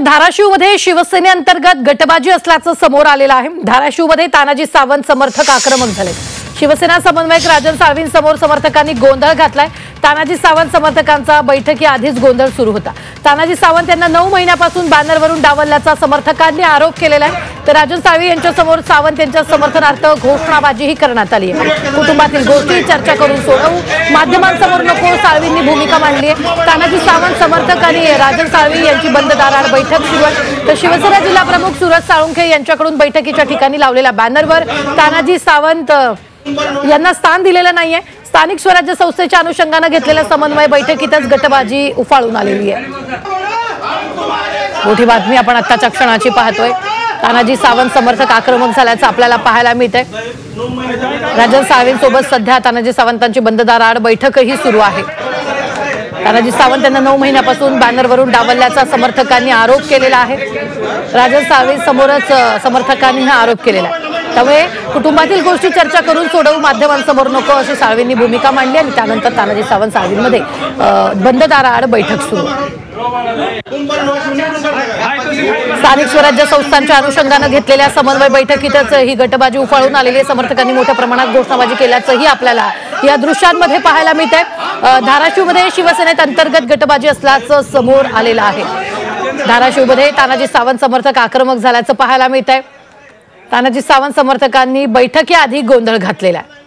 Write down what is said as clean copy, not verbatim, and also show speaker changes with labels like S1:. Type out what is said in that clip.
S1: धाराशिवमध्ये शिवसेनेअंतर्गत गटबाजी असल्याचं समोर आलेलं आहे। धाराशिवमध्ये तानाजी सावंत समर्थक आक्रमक झाले। शिवसेना समन्वयक राजन साळवींसमोर समर्थकांनी गोंधळ घातलाय। तानाजी सावंत समर्थकांचा बैठकीआधीच गोंधळ सुरू होता। तानाजी सावंत यांना 9 महिन्यापासून बॅनरवरून डावलल्याचा समर्थकांनी आरोप केलेला आहे। तर राजन साळवी यांच्यासमोर सावंत यांच्या समर्थनार्थ घोषणाबाजीही करण्यात आली आहे। कुटुंबातील गोष्टी चर्चा करून सोडवू, माध्यमांसमोर नको, साळवींनी भूमिका मांडली आहे। तानाजी सावंत समर्थक आणि राजन साळवी यांची बंद दाराआड बैठक सुरू आहे। तर शिवसेना जिल्हा प्रमुख सूरज साळुंखे यांच्याकडून बैठकीच्या ठिकाणी लावलेल्या बॅनरवर तानाजी सावंत यांना स्थान दिलेलं नाहीये। स्थानिक स्वराज्य संस्थेच्या अनुषंगाने घेतलेल्या समन्वय बैठकीतच गटबाजी उफाळून आलेली आहे। मोठी बातमी आपण आत्ताच्या क्षणाची पाहतोय। तानाजी सावंत समर्थक आक्रमक झाल्याचं आपल्याला पाहायला मिळतंय। राजन साळवींसोबत सध्या तानाजी सावंतांची बंद दाराआड बैठकही सुरू आहे। तानाजी सावंत यांना 9 महिन्यापासून बॅनरवरून डावलल्याचा समर्थकांनी आरोप केलेला आहे। राजन साळवी समोरच समर्थकांनी हा आरोप केलेला आहे। त्यामुळे कुटुंबातील गोष्टी चर्चा करून सोडवू, माध्यमांसमोर नको, अशी साळवींनी भूमिका मांडली आणि त्यानंतर तानाजी सावंत साळवींमध्ये बंद दाराआड बैठक सुरू। स्थानिक स्वराज्य संस्थांच्या अनुषंगाने घेतलेल्या समन्वय बैठकीतच ही गटबाजी उफाळून आलेली आहे। समर्थकांनी मोठ्या प्रमाणात घोषणाबाजी केल्याचंही आपल्याला या दृश्यांमध्ये पाहायला मिळतंय। धाराशिवमध्ये शिवसेनेत अंतर्गत गटबाजी असल्याचं समोर आलेलं आहे। धाराशिवमध्ये तानाजी सावंत समर्थक आक्रमक झाल्याचं पाहायला मिळतंय। तानाजी सावंत समर्थकांनी बैठकीआधी गोंधळ घातलेला आहे।